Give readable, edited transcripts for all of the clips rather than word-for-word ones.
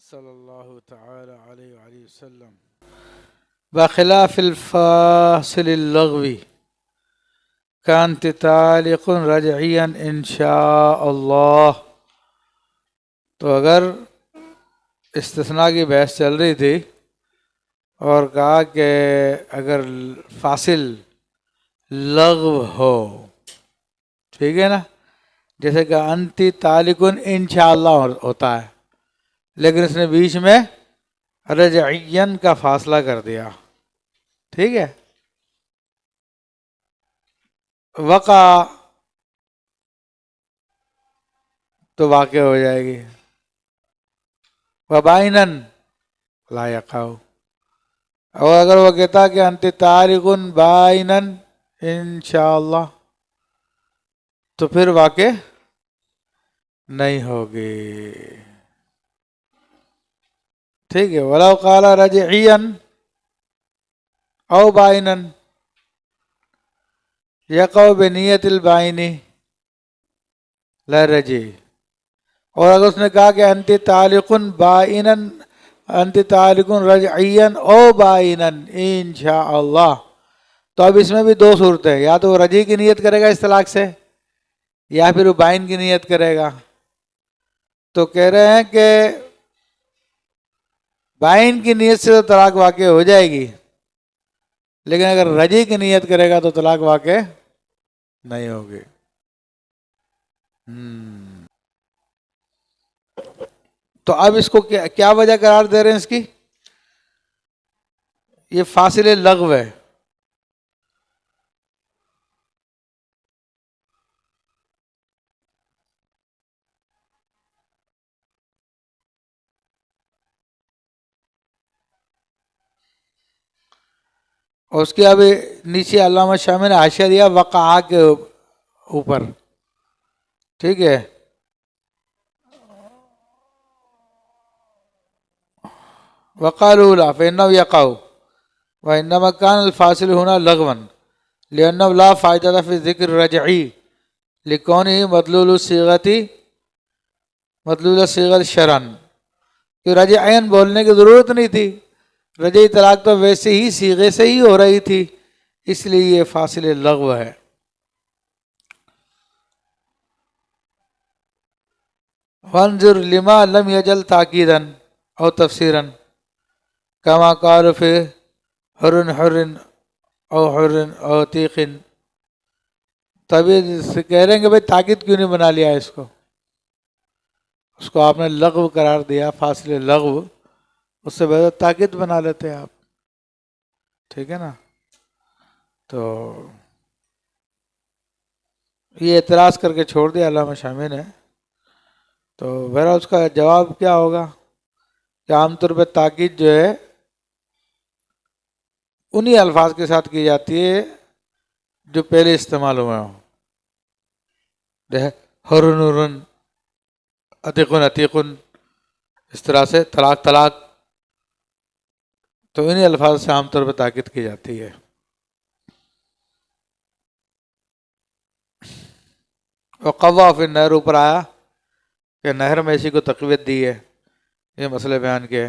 صلی اللہ تعالی علیہ وآلہ وسلم بخلاف الفاصل اللغوی كانت تعلق رجعیا انشاء اللہ. تو اگر استثناء کی بحث چل رہی تھی اور کہا کہ اگر فاصل لغو ہو، ٹھیک ہے نا، جیسے کہ انتی تعلقن انشاءاللہ ہوتا ہے، لیکن اس نے بیچ میں رجعین کا فاصلہ کر دیا، ٹھیک ہے، وقع تو واقع ہو جائے گی، وبائنن لا یقع. اور اگر وہ کہتا کہ انت تعلقن بائنن انشاءاللہ تو پھر واقع نہیں ہوگی، ٹھیک ہے. ولو قال رجعیا او بائنن یقع بنیت البائنی لا رجع. اور اگر اس نے کہا کہ انت تعلقن بائنن انت تعلقن رجعیا او بائنن انشاءاللہ، تو اب اس میں بھی دو صورتیں ہیں، یا تو وہ رجعی کی نیت کرے گا اس طلاق سے، یا پھر وہ بائن کی نیت کرے گا. تو کہہ رہے ہیں کہ بائن کی نیت سے تو طلاق واقع ہو جائے گی، لیکن اگر رجعی کی نیت کرے گا تو طلاق واقع نہیں ہوگی. تو اب اس کو کیا وجہ قرار دے رہے ہیں اس کی؟ یہ فاصل لغو ہے. اور اس کے اب نیچے علامہ شامی نے حاشیہ دیا وقع کے اوپر، ٹھیک ہے. وقالوا لا فإنه يقع وإنما كان الفاصل هنا لغوا لأنه لا فائدة في ذكر الرجعي لكونه مدلول صيغة شرعا، کہ رجعین بولنے کی ضرورت نہیں تھی، رجعی طلاق تو ویسے ہی صیغے سے ہی ہو رہی تھی، اس لیے یہ فاصل لغو ہے. وانظر لما لم يجل تاکیدا او تفسیرا کما قال فی حر او تیق. تبھی کہہ رہے ہیں کہ بھائی تاکید کیوں نہیں بنا لیا اس کو آپ نے لغو قرار دیا، فاصل لغو، اس سے بہتر تاکید بنا لیتے آپ، ٹھیک ہے نا. تو یہ اعتراض کر کے چھوڑ دیا علامہ شامی نے. تو بہرحال اس کا جواب کیا ہوگا کہ عام طور پہ تاکید جو ہے انہی الفاظ کے ساتھ کی جاتی ہے جو پہلے استعمال ہوئے ہوں، جیسے حرن حرن، عتیقن عتیقن، اس طرح سے طلاق طلاق، تو انہی الفاظ سے عام طور پہ تاکید کی جاتی ہے. وقوا پھر نہر اوپر آیا کہ نہر میں اسی کو تقویت دی ہے، یہ مسئلے بیان کیے.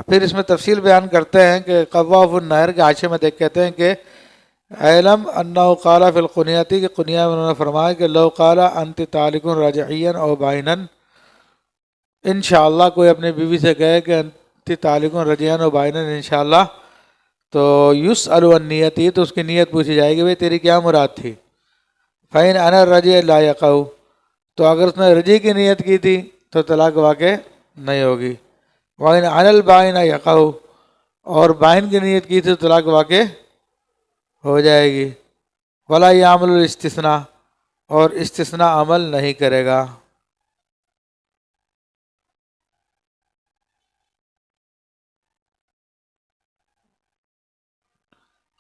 پھر اس میں تفصیل بیان کرتے ہیں کہ قواف النہر کے حاشیے میں دیکھ کہتے ہیں کہ علم انہ قال فی القنیتی، کہ قنیہ میں انہوں نے فرمایا کہ لو قال انت تعلق راجعیا او بائنن انشاءاللہ، کوئی اپنی بیوی سے کہے کہ انت تعلق رجعیا او بائنن انشاءاللہ، تو یسأل عن نیتی، تو اس کی نیت پوچھی جائے گی بھئی تیری کیا مراد تھی. فإن انا الرجع لا یقع، تو اگر اس نے رجعی کی نیت کی تھی تو طلاق واقع نہیں ہوگی. وَإِنْ عَنَ الْبَائِنَ يَقَعُ، اور بائن کی نیت کی تھی تو طلاق واقع ہو جائے گی. وَلَا يَعْمَلُ الْاِسْتِثْنَاء، اور استثناء عمل نہیں کرے گا.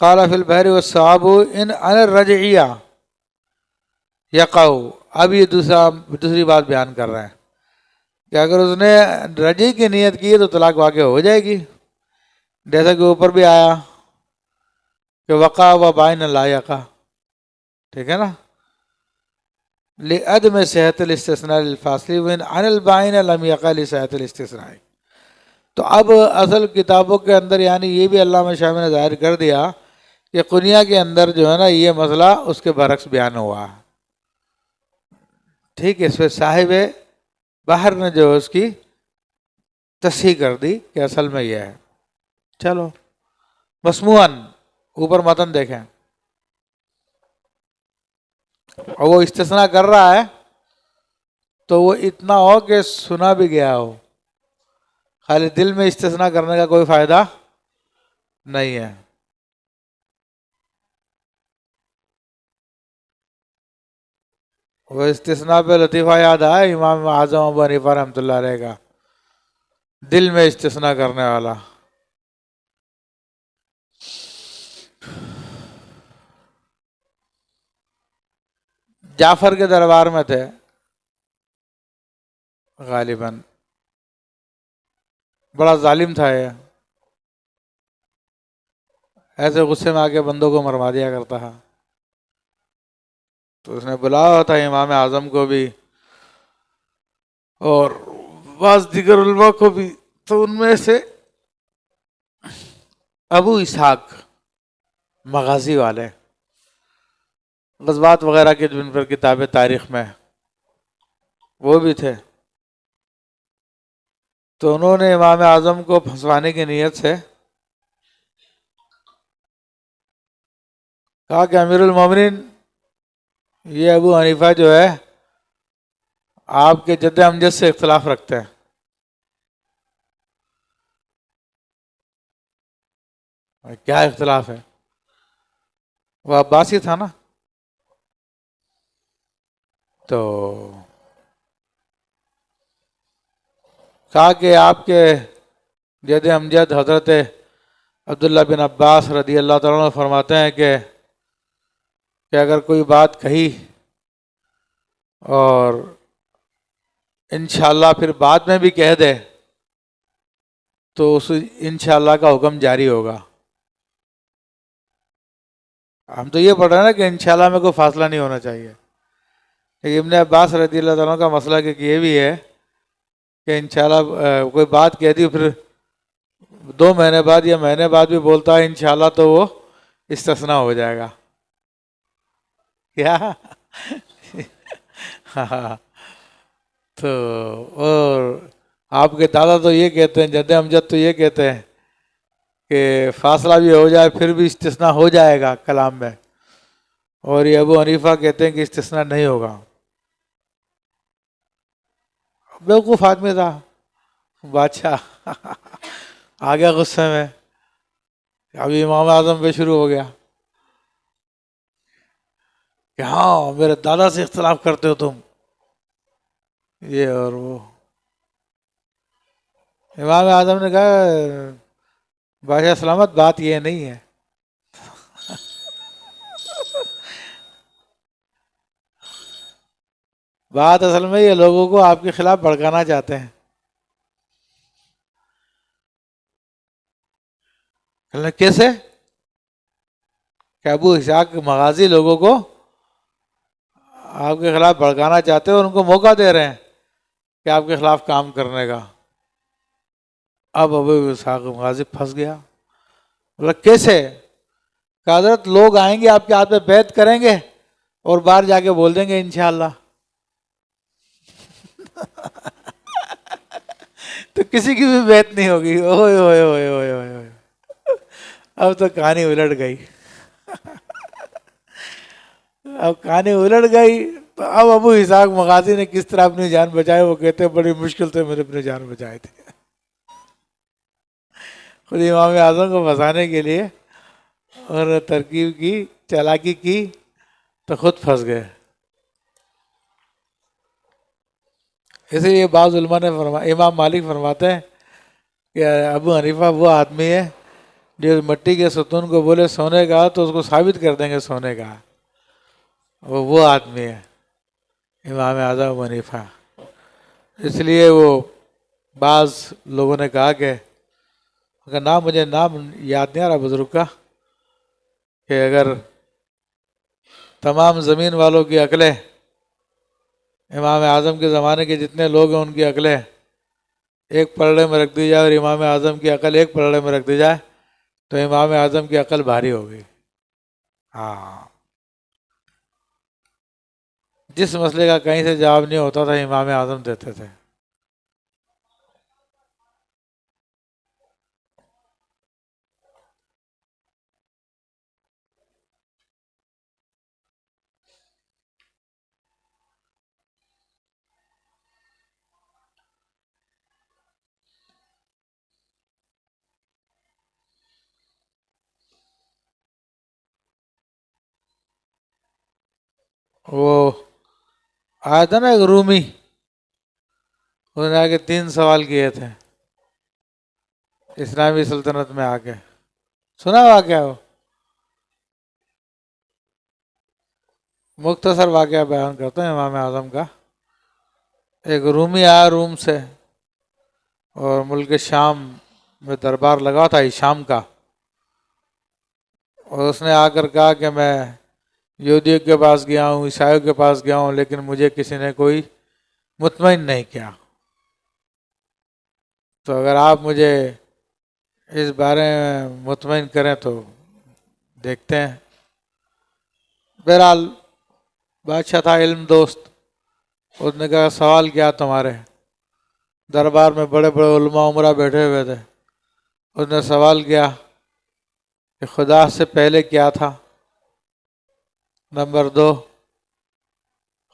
قَالَ فِي الْبَحْرِ وَالصَّوَابُ إِنْ عَنَ الرَّجْعِيَّةِ يَقَعُ. اب یہ دوسری بات بیان کر رہے ہیں کہ اگر اس نے رجعی کی نیت کی تو طلاق واقع ہو جائے گی، جیسا کہ اوپر بھی آیا کہ وقع و بائن لا یقع، ٹھیک ہے نا. لعدم صحت الاستثناء للفاصلی وإن عن البائن لم يقع لصحت الاستثناء. تو اب اصل کتابوں کے اندر یعنی یہ بھی علامہ شامی نے ظاہر کر دیا کہ قنیہ کے اندر جو ہے نا یہ مسئلہ اس کے برعکس بیان ہوا. ٹھیک ہے، اس پہ صاحب بحر نے جو اس کی تصحیح کر دی کہ اصل میں یہ ہے. چلو مسموعاً اوپر متن دیکھیں، اور وہ استثناء کر رہا ہے تو وہ اتنا ہو کہ سنا بھی گیا ہو، خالی دل میں استثناء کرنے کا کوئی فائدہ نہیں ہے. وہ استثناء پہ لطیفہ یاد آیا امام اعظم ابو حنیفہ رحمۃ اللہ علیہ کا، دل میں استثناء کرنے والا. جعفر کے دربار میں تھے غالباً، بڑا ظالم تھا یہ، ایسے غصے میں آ کے بندوں کو مروا دیا کرتا تھا. تو اس نے بلایا تھا امام اعظم کو بھی اور بعض دیگر علماء کو بھی. تو ان میں سے ابو اسحاق مغازی والے، غزوات وغیرہ کے جن پر کتابیں تاریخ میں، وہ بھی تھے. تو انہوں نے امام اعظم کو پھنسوانے کی نیت سے کہا کہ امیر المومنین یہ ابو حنیفہ جو ہے آپ کے جد امجد سے اختلاف رکھتے ہیں. کیا اختلاف ہے؟ وہ عباسی تھا نا. تو کہا کہ آپ کے جد امجد حضرت عبداللہ بن عباس رضی اللہ تعالیٰ عنہ فرماتے ہیں کہ اگر کوئی بات کہی اور انشاءاللہ پھر بعد میں بھی کہہ دے تو اس انشاءاللہ کا حکم جاری ہوگا. ہم تو یہ پڑھ رہے ہیں نا کہ انشاءاللہ میں کوئی فاصلہ نہیں ہونا چاہیے، لیکن ابن عباس رضی اللہ تعالیٰ کا مسئلہ کہ یہ بھی ہے کہ انشاءاللہ کوئی بات کہہ دی پھر 2 مہینے بعد یا مہینے بعد بھی بولتا ہے انشاءاللہ تو وہ استثناء ہو جائے گا. کیا تو اور آپ کے دادا تو یہ کہتے ہیں، جد امجد تو یہ کہتے ہیں کہ فاصلہ بھی ہو جائے پھر بھی استثناء ہو جائے گا کلام میں، اور یہ ابو حنیفہ کہتے ہیں کہ استثناء نہیں ہوگا. بیوقوف آدمی تھا بادشاہ، آ گیا غصے میں، ابھی امام اعظم پہ شروع ہو گیا کہ ہاں میرے دادا سے اختلاف کرتے ہو تم، یہ اور وہ. امام اعظم نے کہا بادشاہ سلامت بات یہ نہیں ہے. بات اصل میں یہ لوگوں کو آپ کے خلاف بھڑکانا چاہتے ہیں. کیسے؟ کہ ابو اسحاق مغازی لوگوں کو آپ کے خلاف بھڑکانا چاہتے ہیں اور ان کو موقع دے رہے ہیں کہ آپ کے خلاف کام کرنے کا. اب ابو اسحاق مغازی پھنس گیا. بولا کیسے؟ کہ حضرت لوگ آئیں گے آپ کے ہاتھ میں بیعت کریں گے اور باہر جا کے بول دیں گے انشاءاللہ. تو کسی کی بھی بیعت نہیں ہوگی. اوئے اوئے اوئے اوئے اوئے، اب تو کہانی الٹ گئی. اب کہانی الٹ گئی تو اب ابو اسحاق مغازی نے کس طرح اپنی جان بچائی؟ وہ کہتے ہیں بڑی مشکل سے میں نے اپنی جان بچائے تھے. خود امام اعظم کو پھنسانے کے لیے اور ترکیب کی، چالاکی کی تو خود پھنس گئے. اسی لیے بعض علماء نے امام مالک فرماتے ہیں کہ ابو حنیفہ وہ آدمی ہے جو مٹی کے ستون کو بولے سونے کا تو اس کو ثابت کر دیں گے سونے کا. وہ آدمی ہے امام اعظم ابو حنیفہ. اس لیے وہ بعض لوگوں نے کہا کہ نام مجھے نام یاد نہیں آ رہا بزرگ کا، کہ اگر تمام زمین والوں کی عقلیں امام اعظم کے زمانے کے جتنے لوگ ہیں ان کی عقلیں ایک پلڑے میں رکھ دی جائے اور امام اعظم کی عقل ایک پلڑے میں رکھ دی جائے تو امام اعظم کی عقل بھاری ہوگی. ہاں، جس مسئلے کا کہیں سے جواب نہیں ہوتا تھا امام اعظم دیتے تھے. وہ آیا تھا نا ایک رومی، انہوں نے آ کے 3 سوال کیے تھے اسلامی سلطنت میں آ کے. سنا واقعہ؟ وہ مختصر واقعہ بیان کرتا ہوں امام اعظم کا. ایک رومی آیا روم سے اور ملک شام میں دربار لگا تھا شام کا، اور اس نے آ کر کہا کہ میں یہودیوں کے پاس گیا ہوں، عیسائیوں کے پاس گیا ہوں، لیکن مجھے کسی نے کوئی مطمئن نہیں کیا. تو اگر آپ مجھے اس بارے میں مطمئن کریں تو دیکھتے ہیں. بہرحال بادشاہ تھا علم دوست، اس نے کہا سوال کیا تمہارے؟ دربار میں بڑے بڑے علماء عمرہ بیٹھے ہوئے تھے. اس نے سوال کیا کہ خدا سے پہلے کیا تھا؟ نمبر 2،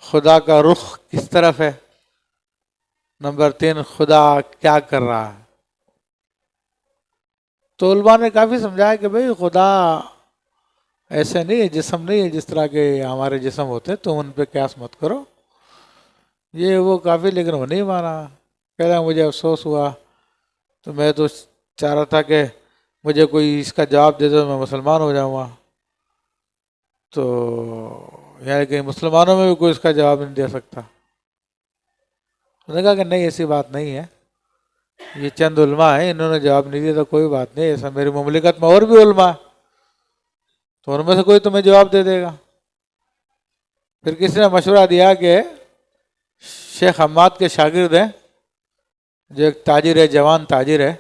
خدا کا رخ کس طرف ہے؟ نمبر 3، خدا کیا کر رہا ہے؟ تو علماء نے کافی سمجھایا کہ بھئی خدا ایسے نہیں ہے، جسم نہیں ہے جس طرح کے ہمارے جسم ہوتے ہیں، تم ان پہ قیاس مت کرو. یہ وہ کافی، لیکن وہ نہیں مانا. کہہ رہا مجھے افسوس ہوا، تو میں تو چاہ رہا تھا کہ مجھے کوئی اس کا جواب دے دو میں مسلمان ہو جاؤں گا. تو یعنی کہ مسلمانوں میں بھی کوئی اس کا جواب نہیں دے سکتا. انہوں نے کہا کہ نہیں، ایسی بات نہیں ہے، یہ چند علماء ہیں، انہوں نے جواب نہیں دیا تو کوئی بات نہیں، ایسا میری مملکت میں اور بھی علماء ہیں، تو ان میں سے کوئی تمہیں جواب دے دے گا. پھر کسی نے مشورہ دیا کہ شیخ حماد کے شاگرد ہیں جو ایک تاجر ہے، جوان تاجر ہے،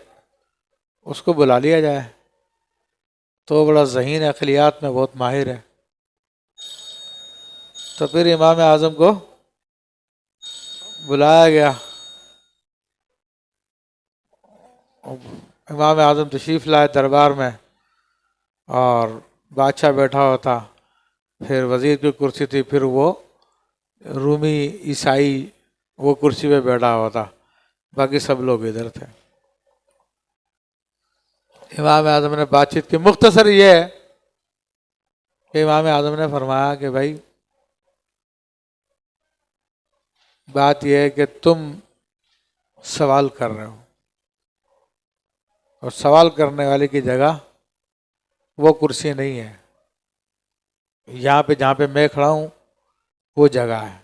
اس کو بلا لیا جائے. تو بڑا ذہین عقلیات میں بہت ماہر ہے. تو پھر امام اعظم کو بلایا گیا. امام اعظم تشریف لائے دربار میں، اور بادشاہ بیٹھا ہوا تھا، پھر وزیر کی کرسی تھی، پھر وہ رومی عیسائی وہ کرسی پہ بیٹھا ہوا تھا، باقی سب لوگ ادھر تھے. امام اعظم نے بات چیت کی. مختصر یہ ہے کہ امام اعظم نے فرمایا کہ بھائی بات یہ ہے کہ تم سوال کر رہے ہو، اور سوال کرنے والے کی جگہ وہ کرسی نہیں ہے. یہاں پہ جہاں پہ میں کھڑا ہوں وہ جگہ ہے،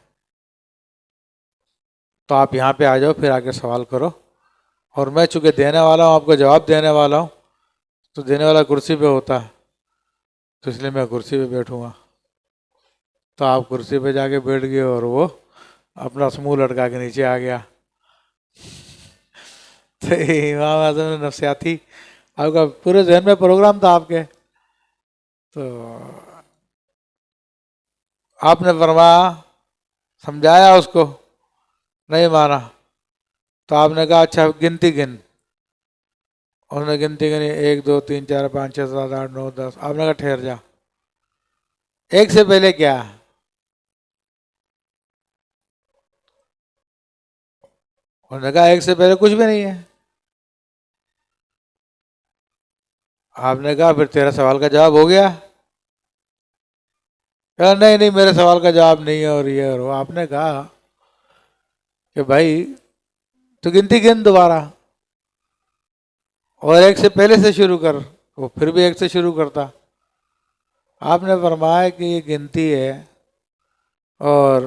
تو آپ یہاں پہ آ جاؤ، پھر آ کے سوال کرو. اور میں چونکہ دینے والا ہوں، آپ کو جواب دینے والا ہوں، تو دینے والا کرسی پہ ہوتا ہے، تو اس لیے میں کرسی پہ بیٹھوں گا. تو آپ کرسی پہ جا کے بیٹھ گئے اور وہ اپنا منہ لٹکا کے نیچے آ گیا. تو امام اعظم نے نفسیاتی، آپ کا پورے ذہن میں پروگرام تھا آپ کے، تو آپ نے فرمایا، سمجھایا اس کو، نہیں مانا. تو آپ نے کہا اچھا گنتی گن. انہوں نے گنتی گنی، 1 2 3 4 5 6 7 8 9 10. آپ نے کہا ٹھہر جا، ایک سے پہلے کیا؟ انہوں نے کہا ایک سے پہلے کچھ بھی نہیں ہے. آپ نے کہا پھر تیرا سوال کا جواب ہو گیا؟ کہا نہیں نہیں، میرے سوال کا جواب نہیں ہے، اور یہ اور وہ. آپ نے کہا کہ بھائی تو گنتی گن دوبارہ، اور ایک سے پہلے سے شروع کر. وہ پھر بھی ایک سے شروع کرتا. آپ نے فرمایا کہ یہ گنتی ہے، اور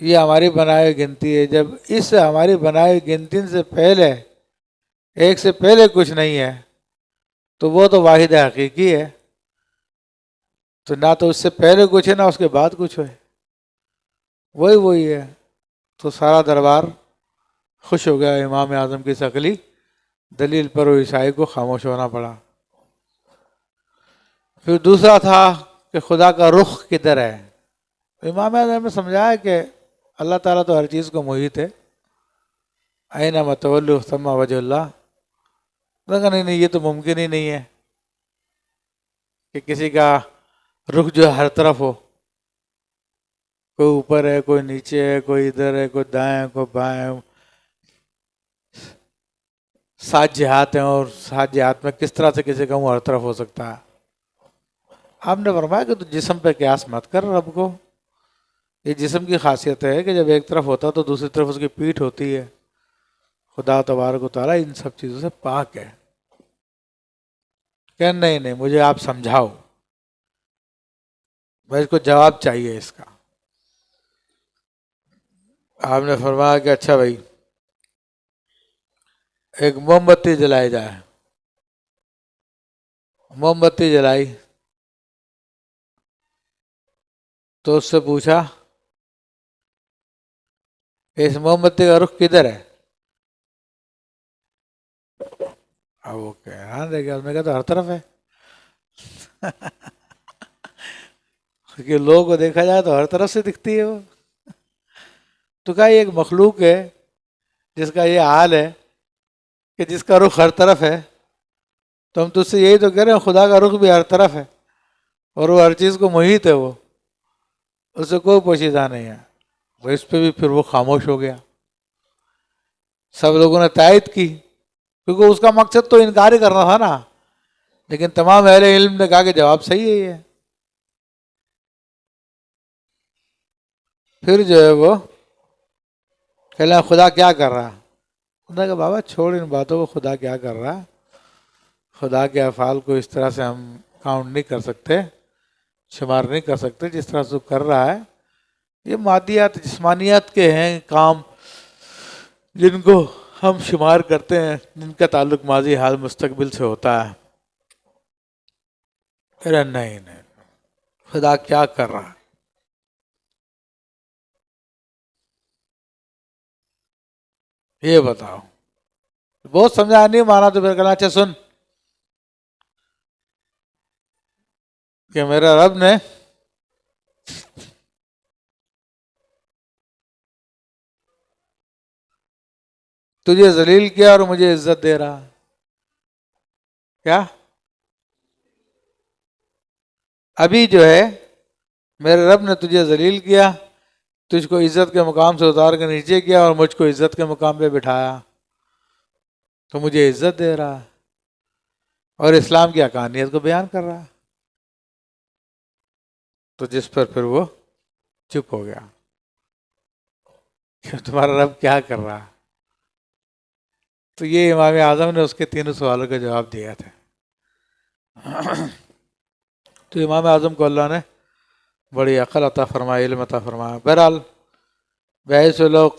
یہ ہماری بنائی ہوئی گنتی ہے. جب اس ہماری بنائی ہوئی گنتی سے پہلے ایک سے پہلے کچھ نہیں ہے تو وہ تو واحد حقیقی ہے. تو نہ تو اس سے پہلے کچھ ہے نہ اس کے بعد کچھ ہے، وہی ہے. تو سارا دربار خوش ہو گیا امام اعظم کی اس عقلی دلیل پر، وہ عیسائی کو خاموش ہونا پڑا. پھر دوسرا تھا کہ خدا کا رخ کدھر ہے. امام اعظم نے سمجھایا کہ اللہ تعالیٰ تو ہر چیز کو محیط ہے، اینما تولوا ثم وجہ اللہ. نہیں یہ تو ممکن ہی نہیں ہے کہ کسی کا رخ جو ہے ہر طرف ہو، کوئی اوپر ہے، کوئی نیچے ہے، کوئی ادھر ہے، کوئی دائیں، کوئی بائیں. 7 جہات ہیں اور 7 جہات میں کس طرح سے کسی کا منہ ہر طرف ہو سکتا ہے. آپ نے فرمایا کہ تو جسم پہ قیاس مت کر رب کو. یہ جسم کی خاصیت ہے کہ جب ایک طرف ہوتا تو دوسری طرف اس کی پیٹھ ہوتی ہے. خدا تبارک و تعالیٰ ان سب چیزوں سے پاک ہے. کہ نہیں مجھے آپ سمجھاؤ، میں اس کو جواب چاہیے اس کا. آپ نے فرمایا کہ اچھا بھائی، ایک موم بتی جلائی جائے. موم بتی جلائی تو اس سے پوچھا کہ اس موم بتی کا رخ کدھر ہے؟ اب وہ حیران رہ گیا. اس نے کہا تو ہر طرف ہے. کہ لوگوں کو دیکھا جائے تو ہر طرف سے دکھتی ہے وہ. تو کہا یہ ایک مخلوق ہے جس کا یہ حال ہے کہ جس کا رخ ہر طرف ہے. تو ہم تجھ سے یہی تو کہہ رہے ہیں خدا کا رخ بھی ہر طرف ہے اور وہ ہر چیز کو محیط ہے، وہ اس سے کوئی پوشیدہ نہیں ہے. وہ اس پہ بھی پھر وہ خاموش ہو گیا. سب لوگوں نے تائید کی کیونکہ اس کا مقصد تو انکار ہی کرنا تھا نا. لیکن تمام اہل علم نے کہا کہ جواب صحیح ہے یہ. پھر جو ہے وہ کہہ لیں خدا کیا کر رہا. انہوں نے کہا بابا چھوڑ ان باتوں کو، خدا کیا کر رہا. خدا کے افعال کو اس طرح سے ہم کاؤنٹ نہیں کر سکتے، شمار نہیں کر سکتے جس طرح سے وہ کر رہا ہے. یہ مادیات جسمانیات کے ہیں کام جن کو ہم شمار کرتے ہیں، جن کا تعلق ماضی حال مستقبل سے ہوتا ہے. ارے نہیں خدا کیا کر رہا. یہ بتاؤ. بہت سمجھا نہیں مانا تو پھر کہنا اچھا سن کہ میرا رب نے تجھے ذلیل کیا اور مجھے عزت دے رہا. کیا ابھی جو ہے میرے رب نے تجھے ذلیل کیا، تجھ کو عزت کے مقام سے اتار کے نیچے کیا اور مجھ کو عزت کے مقام پہ بٹھایا تو مجھے عزت دے رہا اور اسلام کی حقانیت کو بیان کر رہا. تو جس پر پھر وہ چپ ہو گیا کہ تمہارا رب کیا کر رہا. تو یہ امام اعظم نے اس کے 3 سوالوں کا جواب دیا تھا. تو امام اعظم کو اللہ نے بڑی عقل عطا فرمایا، علم عطا فرمایا. بہرحال بحیث لوگ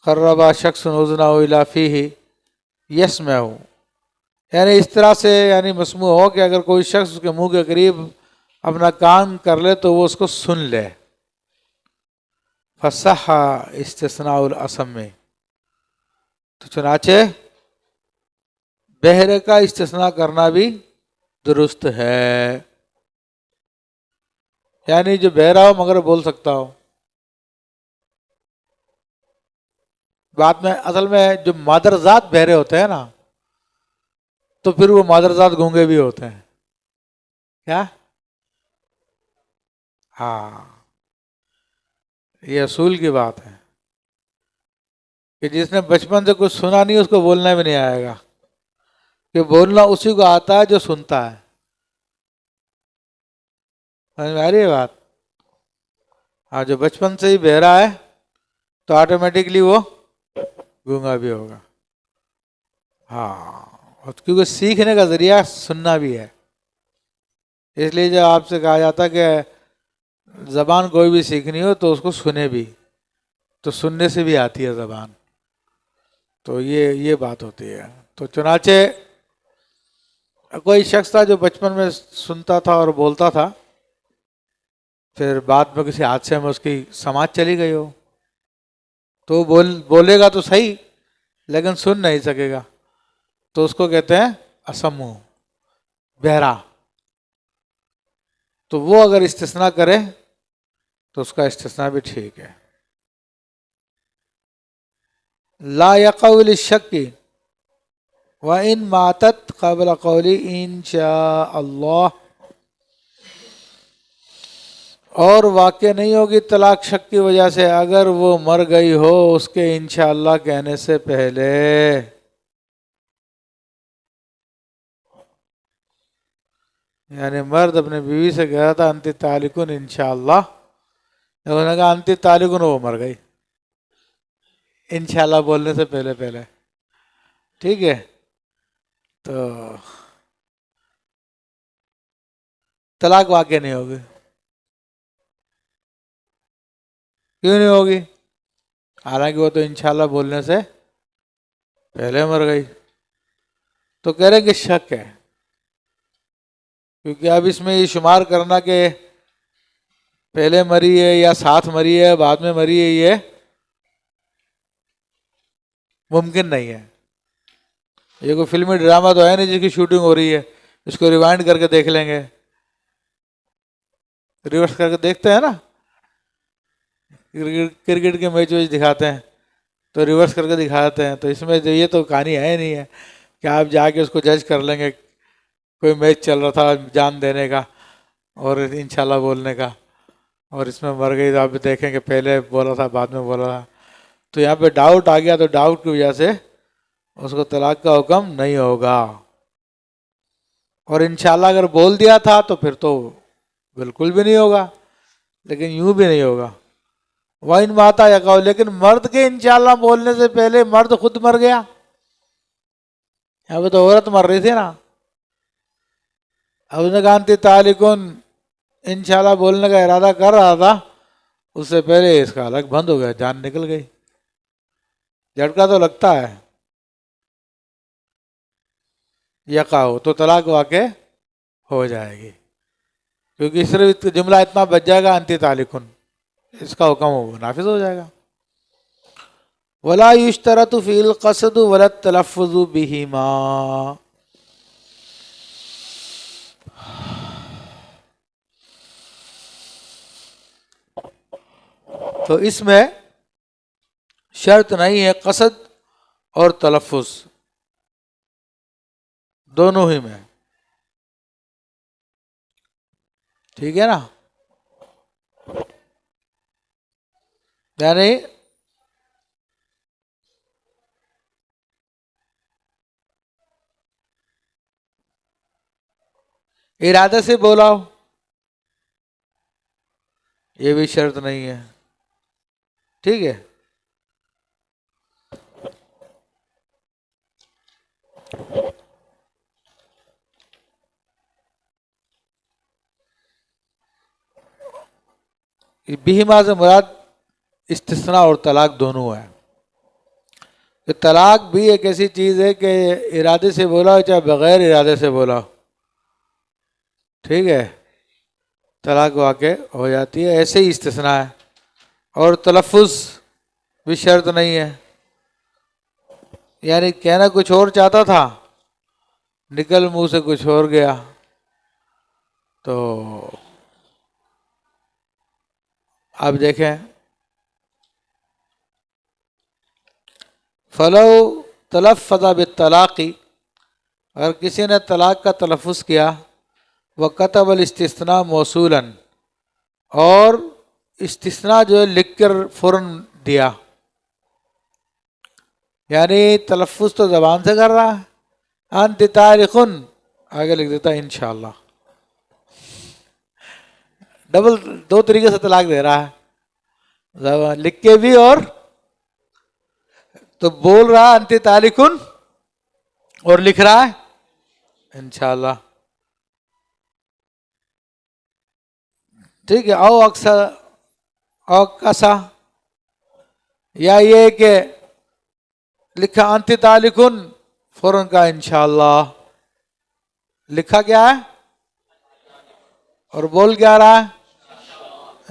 قربا شخص نوزنا الا فیہ یسمع، یعنی اس طرح سے یعنی مسموع ہو کہ اگر کوئی شخص اس کے منہ کے قریب اپنا کان کر لے تو وہ اس کو سن لے. فصح استثناء الاصم میں، تو چنانچہ بہرے کا استثناء کرنا بھی درست ہے. یعنی جو بہرا ہو مگر بول سکتا ہو. بات میں اصل میں جو مادرزاد بہرے ہوتے ہیں نا تو پھر وہ مادرزاد گونگے بھی ہوتے ہیں. کیا؟ ہاں یہ اصول کی بات ہے کہ جس نے بچپن سے کچھ سنا نہیں اس کو بولنا بھی نہیں آئے گا، کہ بولنا اسی کو آتا ہے جو سنتا ہے. سمجھ میں آ رہی ہے بات؟ ہاں جو بچپن سے ہی بہرا ہے تو آٹومیٹکلی وہ گونگا بھی ہوگا. ہاں کیونکہ سیکھنے کا ذریعہ سننا بھی ہے. اس لیے جب آپ سے کہا جاتا کہ زبان کوئی بھی سیکھنی ہو تو اس کو سنے بھی، تو سننے سے بھی آتی ہے زبان. تو یہ بات ہوتی ہے. تو چنانچہ کوئی شخص تھا جو بچپن میں سنتا تھا اور بولتا تھا، پھر بعد میں کسی حادثے میں اس کی سماعت چلی گئی ہو تو بولے گا تو صحیح لیکن سن نہیں سکے گا، تو اس کو کہتے ہیں اسمو، بہرا. تو وہ اگر استثناء کرے تو اس کا استثناء بھی ٹھیک ہے. لا یقع للشک وَإِن ماتت قبل قولی انشاء اللہ، اور واقع نہیں ہوگی طلاق شک کی وجہ سے اگر وہ مر گئی ہو اس کے انشاءاللہ کہنے سے پہلے. یعنی مرد اپنے بیوی سے کہہ رہا تھا انتی طالقن انشاءاللہ، انہوں نے کہا انتی طالقن، وہ مر گئی انشاءاللہ بولنے سے پہلے پہلے. ٹھیک ہے، تو طلاق واقع نہیں ہوگی. کیوں نہیں ہوگی؟ حالانکہ وہ تو انشاءاللہ بولنے سے پہلے مر گئی. تو کہہ رہے کہ شک ہے، کیونکہ اب اس میں یہ شمار کرنا کہ پہلے مری ہے یا ساتھ مری ہے بعد میں مری ہے یہ ممکن نہیں ہے. یہ کوئی فلمی ڈرامہ تو ہے نہیں جس کی شوٹنگ ہو رہی ہے، اس کو ریوائنڈ کر کے دیکھ لیں گے، ریورس کر کے دیکھتے ہیں نا، کرکٹ کے میچ ویچ دکھاتے ہیں تو ریورس کر کے دکھاتے ہیں. تو اس میں یہ تو کہانی ہے نہیں ہے کہ آپ جا کے اس کو جج کر لیں گے. کوئی میچ چل رہا تھا جان دینے کا اور انشاءاللہ بولنے کا، اور اس میں مر گئی تو آپ دیکھیں کہ پہلے بولا تھا بعد میں بولا تھا. تو یہاں پہ ڈاؤٹ آ گیا، تو ڈاؤٹ کی وجہ سے اس کو طلاق کا حکم نہیں ہوگا. اور انشاءاللہ اگر بول دیا تھا تو پھر تو بالکل بھی نہیں ہوگا، لیکن یوں بھی نہیں ہوگا. وَإِن مَاتَ يَقَعُ، لیکن مرد کے انشاءاللہ بولنے سے پہلے مرد خود مر گیا. یہاں پہ تو عورت مر رہی تھی نا، اب اس نے کہا انتی طالقن، انشاءاللہ بولنے کا ارادہ کر رہا تھا، اس سے پہلے اس کا الگ بند ہو گیا، جان نکل گئی. جھٹکا تو لگتا ہے. یقع ہو تو طلاق واقع ہو جائے گی، کیونکہ صرف جملہ اتنا بچ جائے گا انتی طالقن، اس کا حکم وہ نافذ ہو جائے گا. ولا یشترط فی القصد ولا التلفظ بہما، تو اس میں شرط نہیں ہے قصد اور تلفظ دونوں ہی میں. ٹھیک ہے نا، یعنی ارادے سے بولا ہو یہ بھی شرط نہیں ہے. ٹھیک ہے، بہما سے مراد استثناء اور طلاق دونوں ہے. کہ طلاق بھی ایک ایسی چیز ہے کہ ارادے سے بولا ہو چاہے بغیر ارادے سے بولا ہو، ٹھیک ہے، طلاق واقع ہو جاتی ہے. ایسے ہی استثناء ہے. اور تلفظ بھی شرط نہیں ہے، یعنی کہنا کچھ اور چاہتا تھا نکل منہ سے کچھ اور گیا. تو آپ دیکھیں فلو تلفظ بالطلاق، اگر کسی نے طلاق کا تلفظ کیا، وکتب الاستثناء موصولا، اور استثناء جو ہے لکھ کر فوراً دیا، یعنی تلفظ تو زبان سے کر رہا ہے، انت طالقن آگے لکھ دیتا انشاءاللہ. ڈبل دو طریقے سے طلاق دے رہا ہے، زبان لکھ کے بھی اور تو بول رہا انت طالقن اور لکھ رہا ہے انشاءاللہ. ٹھیک ہے، او اکثر او کسا، یا یہ کہ لکھا انت طالقن فوراً کا انشاءاللہ، لکھا کیا ہے اور بول کیا رہا ہے